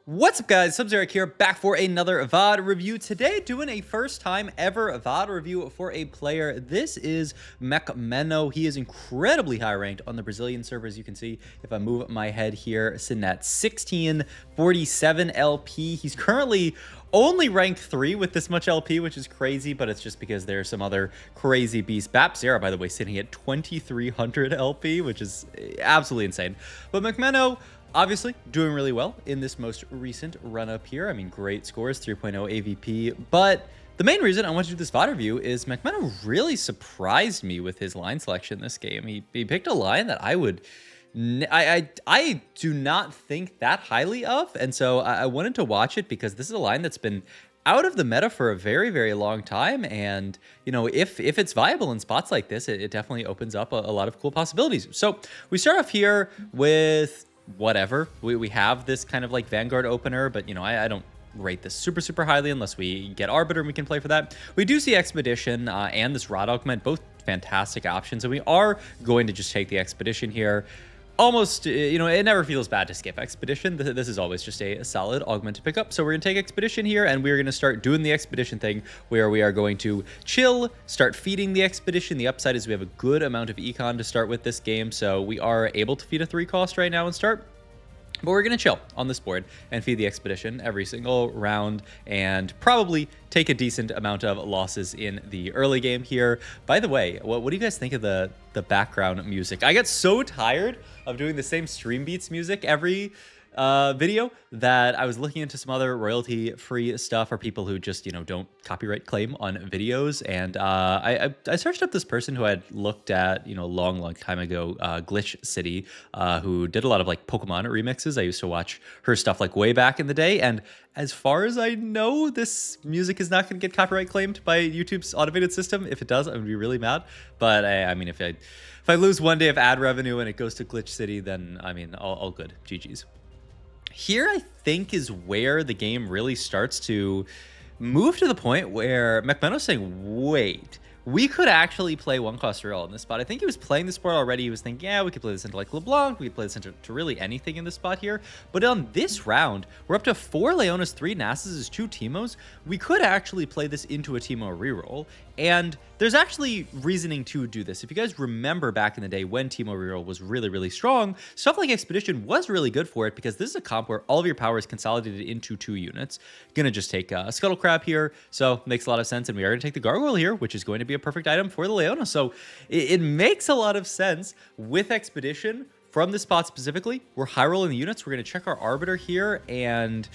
What's up, guys? Sub-Zeric here, back for another VOD review. Today, doing a first time ever VOD review for a player. This is Mecmeno. He is incredibly high ranked on the Brazilian server, as you can see. If I move my head here, sitting at 1647 LP. He's currently only rank 3 with this much LP, which is crazy, but it's just because there's some other crazy beasts. Bapzera, by the way, sitting at 2300 LP, which is absolutely insane. But Mecmeno, obviously doing really well in this most recent run-up here. I mean, great scores, 3.0 AVP. But the main reason I want to do this VOD review is Mecmeno really surprised me with his line selection this game. He picked a line that I do not think that highly of. And so I wanted to watch it because this is a line that's been out of the meta for a very, very long time. And, you know, if it's viable in spots like this, it definitely opens up a lot of cool possibilities. So we start off here with whatever. We have this kind of like Vanguard opener, but, you know, I don't rate this super highly unless we get Arbiter and we can play for that. We do see Expedition and this Rod Augment, both fantastic options. And we are going to just take the Expedition here. Almost, you know, it never feels bad to skip Expedition. This is always just a solid augment to pick up. So we're going to take Expedition here, and we're going to start doing the Expedition thing where we are going to chill, start feeding the Expedition. The upside is we have a good amount of econ to start with this game, so we are able to feed a 3 cost right now and start. But we're going to chill on this board and feed the Expedition every single round and probably take a decent amount of losses in the early game here. By the way, what do you guys think of the background music? I get so tired of doing the same stream beats music every video that I was looking into some other royalty-free stuff for people who just, you know, don't copyright claim on videos. And I searched up this person who I had looked at, you know, a long time ago, Glitch City, who did a lot of like Pokemon remixes. I used to watch her stuff like way back in the day. And as far as I know, this music is not going to get copyright claimed by YouTube's automated system. If it does, I'm going to be really mad. But I mean, if I lose one day of ad revenue and it goes to Glitch City, then I mean, all good. GG's. Here, I think, is where the game really starts to move to the point where Mecmeno's saying, wait, we could actually play one-cost Reroll in this spot. I think he was playing this spot already. He was thinking, yeah, we could play this into like LeBlanc. We could play this into really anything in this spot here. But on this round, we're up to 4 Leonas, 3 Nasus, 2 Teemos. We could actually play this into a Teemo reroll. And there's actually reasoning to do this. If you guys remember back in the day when Teemo reroll was really strong, stuff like Expedition was really good for it because this is a comp where all of your power is consolidated into 2 units. Gonna just take a Scuttle Crab here, so makes a lot of sense. And we are gonna take the Gargoyle here, which is going to be a perfect item for the Leona. So it makes a lot of sense with Expedition from this spot specifically. We're high rolling the units. We're gonna check our Arbiter here, and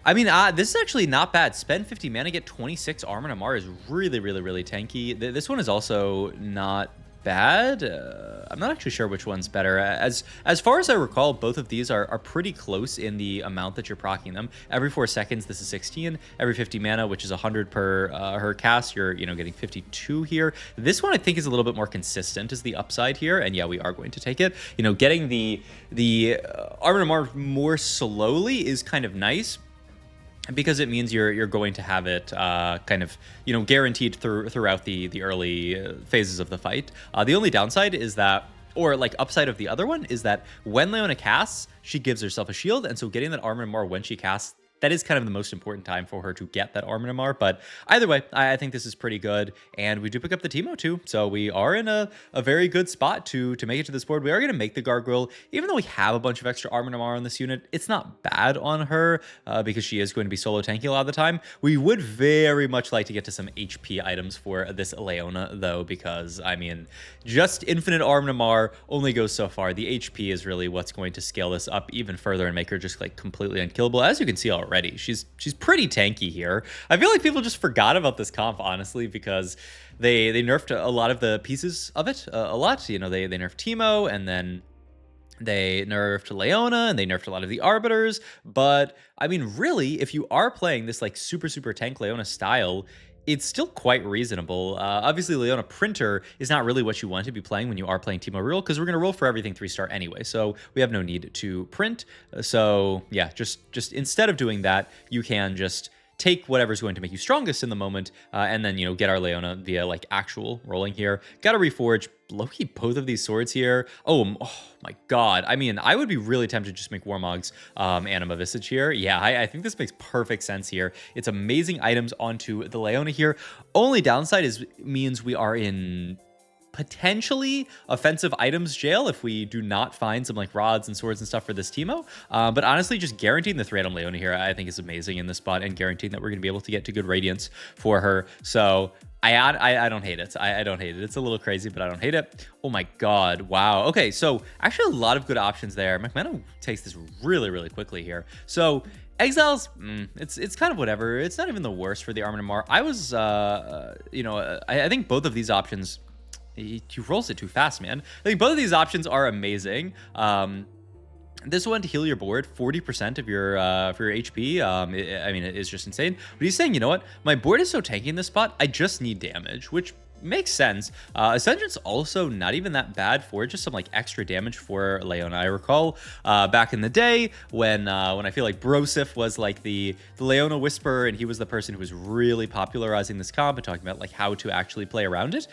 I mean, this is actually not bad. Spend 50 mana, get 26 Armor and Amar is really tanky. This one is also not bad. I'm not actually sure which one's better. As far as I recall, both of these are pretty close in the amount that you're proccing them. Every 4 seconds, this is 16. Every 50 mana, which is 100 per her cast, you're, you know, getting 52 here. This one I think is a little bit more consistent is the upside here, and yeah, we are going to take it. You know, getting the Armor and Amar more slowly is kind of nice, because it means you're going to have it kind of, you know, guaranteed throughout the early phases of the fight. The only downside is that, or like upside of the other one, is that when Leona casts, she gives herself a shield, and so getting that Armor and Amar when she casts, that is kind of the most important time for her to get that Armor and Amar. But either way, I think this is pretty good. And we do pick up the Teemo too. So we are in a very good spot to make it to this board. We are going to make the Gargoyle. Even though we have a bunch of extra Armor and Amar on this unit, it's not bad on her because she is going to be solo tanky a lot of the time. We would very much like to get to some HP items for this Leona though, because I mean, just infinite Armor and Amar only goes so far. The HP is really what's going to scale this up even further and make her just like completely unkillable. As you can see already, she's pretty tanky here. I feel like people just forgot about this comp, honestly, because they nerfed a lot of the pieces of it a lot. You know, they nerfed Teemo, and then they nerfed Leona, and they nerfed a lot of the Arbiters. But I mean, really, if you are playing this like super tank Leona style, it's still quite reasonable. Obviously, Leona Printer is not really what you want to be playing when you are playing Teemo Reroll, because we're going to roll for everything 3-star anyway, so we have no need to print. So yeah, just instead of doing that, you can just take whatever's going to make you strongest in the moment, and then, get our Leona via like actual rolling here. Gotta reforge. Low-key, both of these swords here. Oh my god. I mean, I would be really tempted to just make Warmogs Anima Visage here. Yeah, I think this makes perfect sense here. It's amazing items onto the Leona here. Only downside means we are in potentially offensive items jail if we do not find some like rods and swords and stuff for this Teemo. But honestly, just guaranteeing the 3-item Leona here, I think is amazing in this spot, and guaranteeing that we're going to be able to get to good Radiance for her. So I don't hate it. I don't hate it. It's a little crazy, but I don't hate it. Oh my god. Wow. Okay, so actually a lot of good options there. Mecmeno takes this really, really quickly here. So Exiles, it's kind of whatever. It's not even the worst for the Armin Mar. I was, I think both of these options, he rolls it too fast, man. I think both of these options are amazing. This one to heal your board 40% of your for your HP. I mean, it is just insane. But he's saying, you know what? My board is so tanky in this spot. I just need damage, which makes sense. Ascension's also not even that bad for just some like extra damage for Leona. I recall back in the day when I feel like Brosif was like the Leona Whisperer, and he was the person who was really popularizing this comp and talking about like how to actually play around it.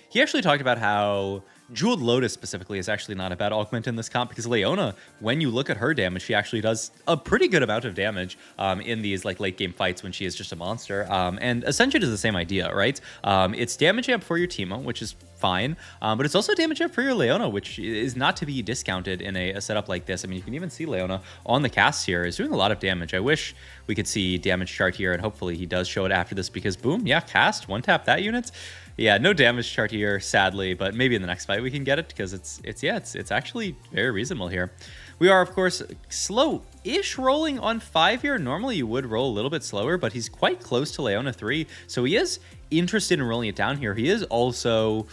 He actually talked about how Jeweled Lotus specifically is actually not a bad augment in this comp, because Leona, when you look at her damage, she actually does a pretty good amount of damage in these like late game fights when she is just a monster. And Ascension is the same idea, right? It's damage amp for your Teemo, which is fine, but it's also damage amp for your Leona, which is not to be discounted in a setup like this. I mean, you can even see Leona on the cast here is doing a lot of damage. I wish we could see damage chart here, and hopefully he does show it after this, because boom, yeah, cast, one tap that unit. Yeah, no damage chart here, sadly, but maybe in the next fight we can get it, because it's actually very reasonable here. We are, of course, slow-ish rolling on 5 here. Normally you would roll a little bit slower, but he's quite close to Leona 3, so he is interested in rolling it down here. He is also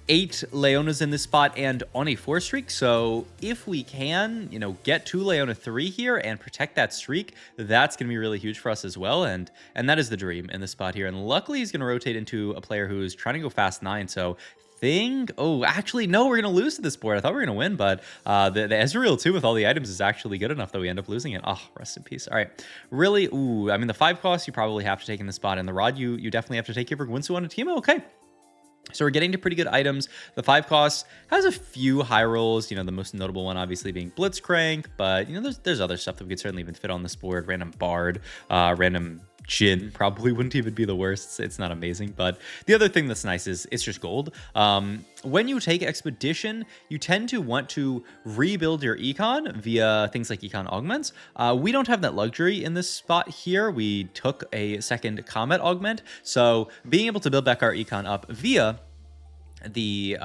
8 Leonas in this spot and on a 4 streak. So if we can, get to Leona 3 here and protect that streak, that's going to be really huge for us as well. And that is the dream in this spot here. And luckily he's going to rotate into a player who's trying to go fast 9. So actually, no, we're going to lose to this board. I thought we were going to win, but the Ezreal too with all the items is actually good enough that we end up losing it. Oh, rest in peace. All right. Really, I mean, the 5 cost you probably have to take in the spot, and the rod you definitely have to take here for Gwinsu on a Teemo. Okay. So we're getting to pretty good items. The 5 costs has a few high rolls, the most notable one obviously being Blitzcrank, but there's other stuff that we could certainly even fit on this board. Random Bard, random Jhin probably wouldn't even be the worst. It's not amazing, but the other thing that's nice is it's just gold. When you take Expedition, you tend to want to rebuild your econ via things like econ augments. We don't have that luxury in this spot here. We took a second combat augment, so being able to build back our econ up via the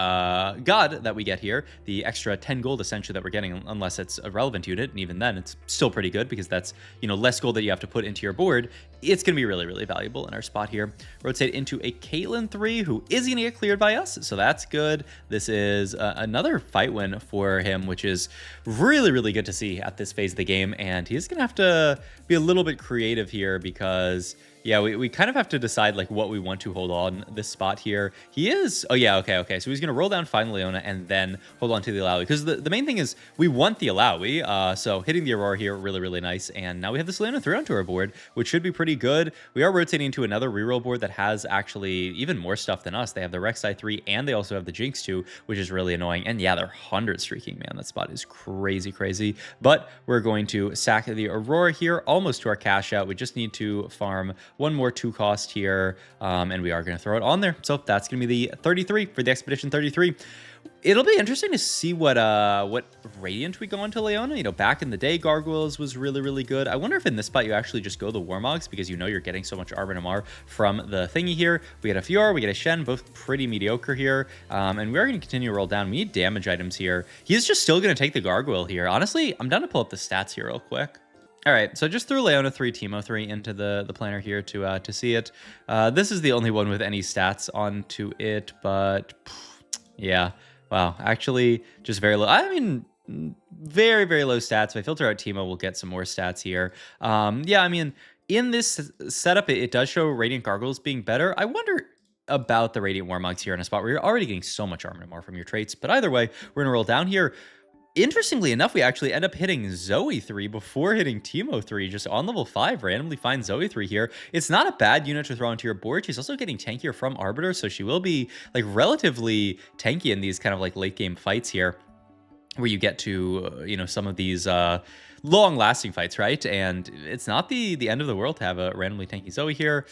god that we get here, the extra 10 gold essentially that we're getting, unless it's a relevant unit, and even then it's still pretty good, because that's less gold that you have to put into your board. It's gonna be really, really valuable in our spot here. Rotate into a Caitlyn 3, who is gonna get cleared by us, so that's good. This is another fight win for him, which is really, really good to see at this phase of the game. And he's gonna have to be a little bit creative here, because yeah, we kind of have to decide like what we want to hold on this spot here. He is, oh yeah, okay. So he's gonna roll down Find Leona and then hold on to the Alawi, because the main thing is we want the Alawi. So hitting the Aurora here, really, really nice. And now we have this Leona 3 onto our board, which should be pretty good. We are rotating to another reroll board that has actually even more stuff than us. They have the Rek'Sai 3 and they also have the Jinx 2, which is really annoying. And yeah, they're 100 streaking, man. That spot is crazy. But we're going to sack the Aurora here, almost to our cash out. We just need to farm one more 2 cost here, and we are going to throw it on there. So that's going to be the 33 for the Expedition 33. It'll be interesting to see what Radiant we go into Leona. Back in the day, Gargoyles was really, really good. I wonder if in this spot you actually just go the Warmogs, because you're getting so much Armor and MR from the thingy here. We get a Fiora, we get a Shen, both pretty mediocre here. And we are going to continue to roll down. We need damage items here. He is just still going to take the Gargoyle here. Honestly, I'm down to pull up the stats here real quick. All right, so just threw Leona 3, Teemo 3 into the planner here to see it. This is the only one with any stats onto it, but yeah, wow, actually just very low. I mean, very, very low stats. If I filter out Teemo, we'll get some more stats here. Yeah, I mean, in this setup, it does show Radiant Gargoyles being better. I wonder about the Radiant Warmogs here in a spot where you're already getting so much armor more from your traits, but either way, we're gonna roll down here. Interestingly enough, we actually end up hitting Zoe 3 before hitting Teemo 3, just on level 5, randomly find Zoe 3 here. It's not a bad unit to throw onto your board. She's also getting tankier from Arbiter, so she will be like relatively tanky in these kind of like late game fights here, where you get to, you know, some of these long-lasting fights, right? And it's not the end of the world to have a randomly tanky Zoe here.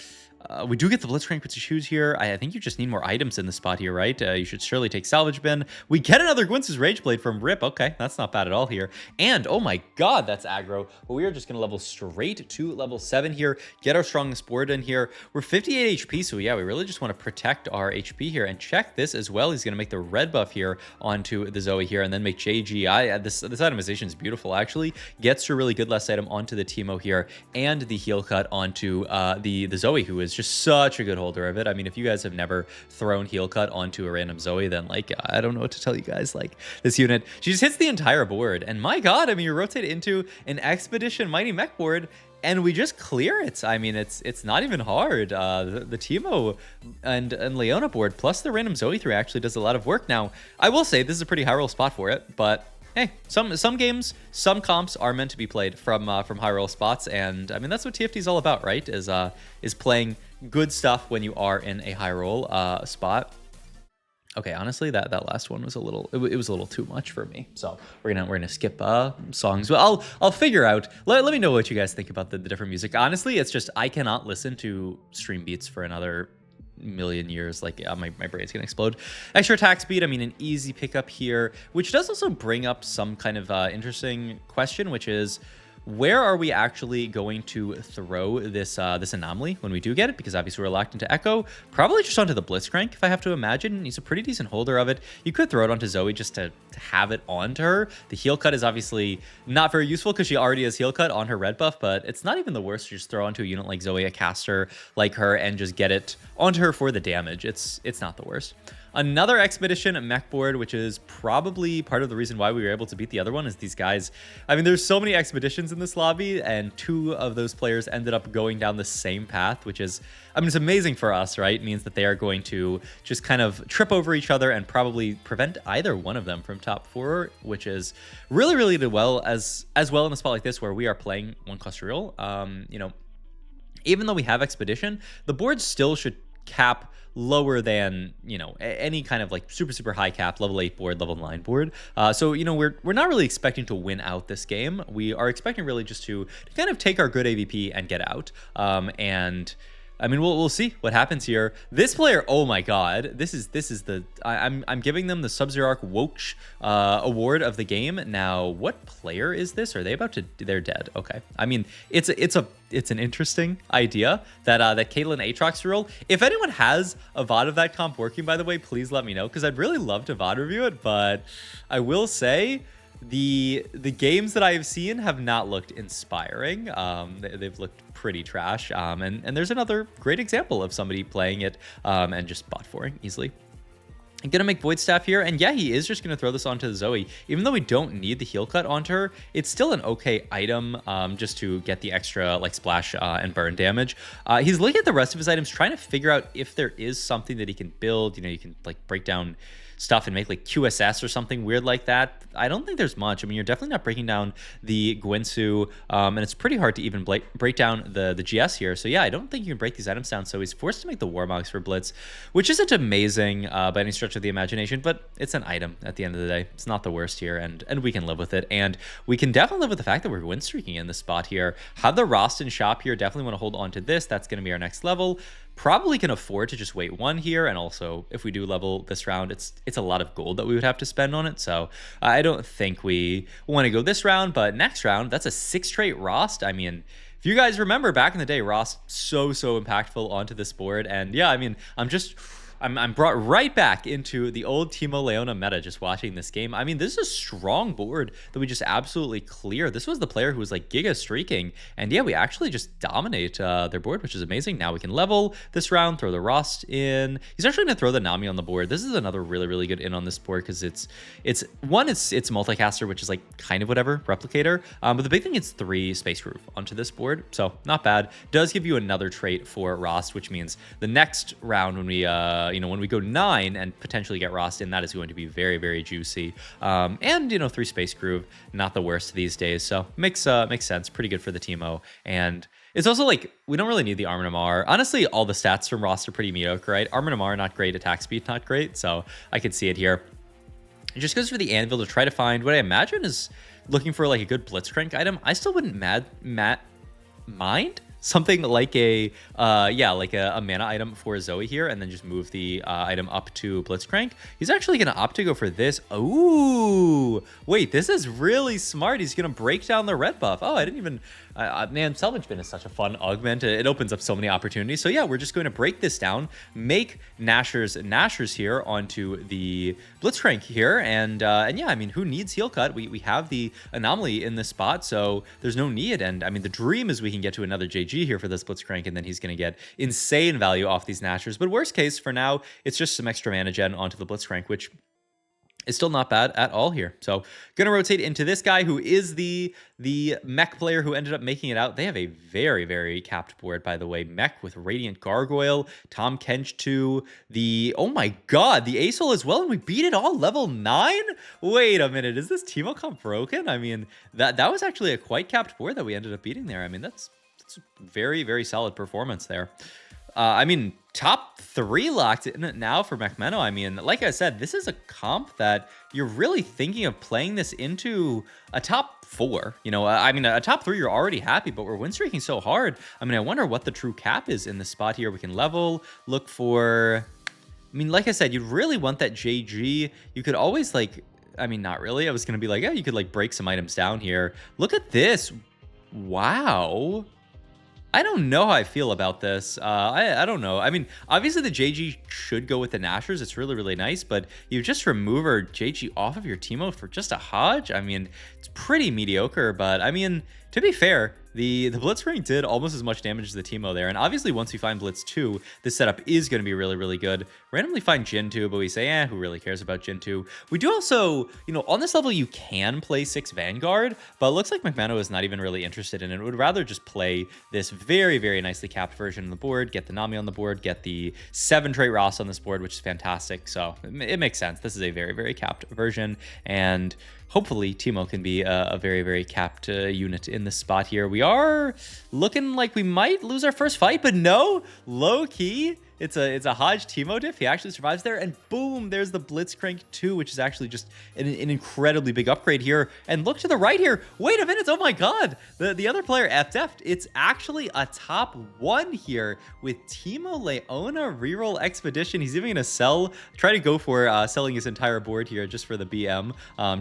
We do get the Blitzcrank with the shoes here. I think you just need more items in the spot here, right? You should surely take Salvage Bin. We get another Gwynce's Rage Blade from Rip. Okay, that's not bad at all here. And, oh my god, that's aggro. But we are just going to level straight to level 7 here. Get our strongest board in here. We're 58 HP, so yeah, we really just want to protect our HP here. And check this as well. He's going to make the red buff here onto the Zoe here, and then make JG. This itemization is beautiful, actually. Gets a really good last item onto the Teemo here, and the heal cut onto the Zoe, who is just such a good holder of it. I mean, if you guys have never thrown heal cut onto a random Zoe, then like, I don't know what to tell you guys. Like, this unit, she just hits the entire board, and my god, I mean, you rotate into an Expedition Mighty Mech board, and we just clear it. I mean, it's not even hard. The Teemo and Leona board plus the random Zoe 3 actually does a lot of work. Now, I will say this is a pretty high roll spot for it, but hey, some games, some comps are meant to be played from high roll spots, and I mean, that's what TFT is all about, right? Is playing good stuff when you are in a high roll spot. Okay, honestly, that last one was a little, it was a little too much for me. So we're gonna skip songs. Well, I'll figure out. Let me know what you guys think about the different music. Honestly, it's just I cannot listen to stream beats for another million years. Like, my brain's gonna explode. Extra attack speed, I mean, an easy pickup here, which does also bring up some kind of interesting question, which is, where are we actually going to throw this this anomaly when we do get it? Because obviously we're locked into Echo. Probably just onto the Blitzcrank, if I have to imagine. He's a pretty decent holder of it. You could throw it onto Zoe just to have it onto her. The heal cut is obviously not very useful because she already has heal cut on her red buff, but it's not even the worst to just throw onto a unit like Zoe, a caster like her, and just get it onto her for the damage. It's not the worst. Another Expedition mech board, which is probably part of the reason why we were able to beat the other one, is these guys. I mean, there's so many Expeditions in this lobby, and 2 of those players ended up going down the same path, which is, I mean, it's amazing for us, right? It means that they are going to just kind of trip over each other and probably prevent either one of them from top 4, which is really, really did well as well in a spot like this where we are playing 1 cluster rule. You know, even though we have Expedition, the board still should cap lower than, you know, any kind of like super high cap level 8 board, level 9 board. So, you know, we're not really expecting to win out this game. We are expecting really just to kind of take our good AVP and get out. And I mean, we'll see what happens here. This player, oh my god, this is the I'm giving them the Sub-Zero Arc Woksh award of the game. Now, what player is this? Are they about to? They're dead. Okay. I mean, it's an interesting idea that Caitlyn Aatrox roll. If anyone has a VOD of that comp working, by the way, please let me know, because I'd really love to VOD review it. But I will say, the games that I have seen have not looked inspiring. They've looked pretty trash. And there's another great example of somebody playing it and just bot foring easily. I'm gonna make Void Staff here, and yeah, he is just gonna throw this onto the Zoe. Even though we don't need the heal cut onto her, it's still an okay item just to get the extra like splash and burn damage. He's looking at the rest of his items, trying to figure out if there is something that he can build. You know, you can like break down stuff and make like QSS or something weird like that. I don't think there's much. I mean, you're definitely not breaking down the Gwynsu, and it's pretty hard to even break down the GS here. So yeah, I don't think you can break these items down. So he's forced to make the Warmogs for Blitz, which isn't amazing by any stretch of the imagination, but it's an item at the end of the day. It's not the worst here, and we can live with it. And we can definitely live with the fact that we're win streaking in this spot here. Have the Rostin shop here. Definitely want to hold on to this. That's going to be our next level. Probably can afford to just wait 1 here, and also if we do level this round, it's a lot of gold that we would have to spend on it. So I don't think we want to go this round, but next round, that's a 6 trait Rost. I mean, if you guys remember back in the day, Rost so impactful onto this board. And yeah, I mean, I'm brought right back into the old Teemo Leona meta just watching this game. I mean, this is a strong board that we just absolutely clear. This was the player who was like giga streaking, and yeah, we actually just dominate their board, which is amazing. Now we can level this round, throw the Rost in. He's actually gonna throw the Nami on the board. This is another really good in on this board because it's multicaster, which is like kind of whatever replicator. But the big thing is 3 Space Groove onto this board, so not bad. Does give you another trait for Rost, which means the next round when we you know, when we go 9 and potentially get Rost in, that is going to be very, very juicy. And, you know, 3 Space Groove, not the worst these days. So makes sense. Pretty good for the Teemo. And it's also like, we don't really need the Armor Namar. Honestly, all the stats from Rost are pretty mediocre, right? Armor Namar, not great. Attack speed, not great. So I could see it here. It just goes for the Anvil to try to find what I imagine is looking for like a good Blitzcrank item. I still wouldn't mind something like a mana item for Zoe here, and then just move the item up to Blitzcrank. He's actually going to opt to go for this. Ooh, wait, this is really smart. He's going to break down the red buff. Oh, I didn't even... man, Salvage Bin is such a fun augment. It opens up so many opportunities. So yeah, we're just going to break this down, make Nashers here onto the Blitzcrank here, and yeah, I mean, who needs Heal Cut? We have the Anomaly in this spot, so there's no need. And I mean, the dream is we can get to another JG here for this Blitzcrank, and then he's going to get insane value off these Nashers. But worst case for now, it's just some extra mana gen onto the Blitzcrank, which is still not bad at all here. So gonna rotate into this guy who is the mech player who ended up making it out. They have a very, very capped board, by the way. Mech with Radiant Gargoyle, Tom Kench 2, oh my god, the Acel as well, and we beat it all level 9? Wait a minute, is this Teemo comp broken? I mean, that was actually a quite capped board that we ended up beating there. I mean, that's very, very solid performance there. I mean, top 3 locked in it now for Mecmeno. I mean, like I said, this is a comp that you're really thinking of playing this into a top 4. You know, I mean, a top 3, you're already happy, but we're win streaking so hard. I mean, I wonder what the true cap is in this spot here. We can level, look for... I mean, like I said, you'd really want that JG. You could always, like... I mean, not really. I was going to be like, yeah, you could, like, break some items down here. Look at this. Wow. I don't know how I feel about this. I don't know. I mean, obviously the JG should go with the Nashers. It's really, really nice, but you just remove our JG off of your Teemo for just a Hodge? I mean, it's pretty mediocre, but I mean, to be fair, the Blitzcrank did almost as much damage as the Teemo there, and obviously once we find Blitz 2, this setup is going to be really, really good. Randomly find Jin 2, but we say, who really cares about Jin 2? We do also, you know, on this level you can play 6 Vanguard, but it looks like Mecmeno is not even really interested in it. Would rather just play this very, very nicely capped version on the board, get the Nami on the board, get the 7 trait Ross on this board, which is fantastic. So it makes sense. This is a very, very capped version, and hopefully Teemo can be a very, very capped unit in this spot here. We are looking like we might lose our first fight, but no, low key. It's a Hodge Teemo diff. He actually survives there, and boom, there's the Blitzcrank 2, which is actually just an incredibly big upgrade here. And look to the right here. Wait a minute. Oh my god. The other player FF'd. It's actually a top 1 here with Teemo Leona Reroll Expedition. He's even going to try to go for selling his entire board here just for the BM,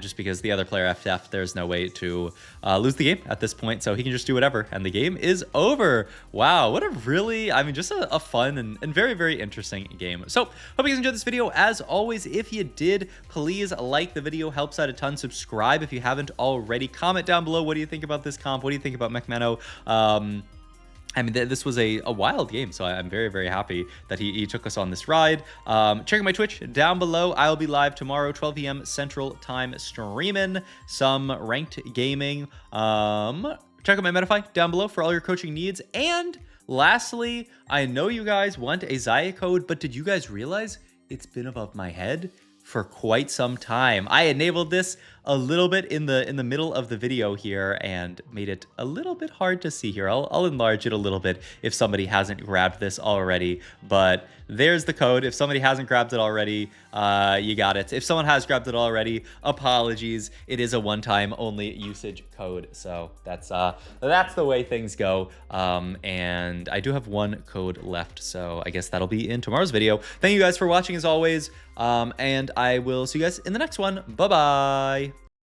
just because the other player FF, there's no way to lose the game at this point. So he can just do whatever, and the game is over. Wow, what a really, I mean, just a fun and very, very interesting game. So hope you guys enjoyed this video. As always, if you did, please like the video, helps out a ton. Subscribe if you haven't already. Comment down below, what do you think about this comp? What do you think about Mecmeno? I mean, this was a wild game, so I'm very, very happy that he took us on this ride. Check out my Twitch down below. I'll be live tomorrow, 12 p.m. Central Time, streaming some ranked gaming. Check out my Metafy down below for all your coaching needs. And lastly, I know you guys want a Zaya code, but did you guys realize it's been above my head for quite some time? I enabled this a little bit in the middle of the video here and made it a little bit hard to see here. I'll enlarge it a little bit if somebody hasn't grabbed this already, but there's the code. If somebody hasn't grabbed it already, you got it. If someone has grabbed it already, apologies. It is a one-time only usage code, so that's the way things go. And I do have 1 code left, so I guess that'll be in tomorrow's video. Thank you guys for watching as always, and I will see you guys in the next one. Bye-bye.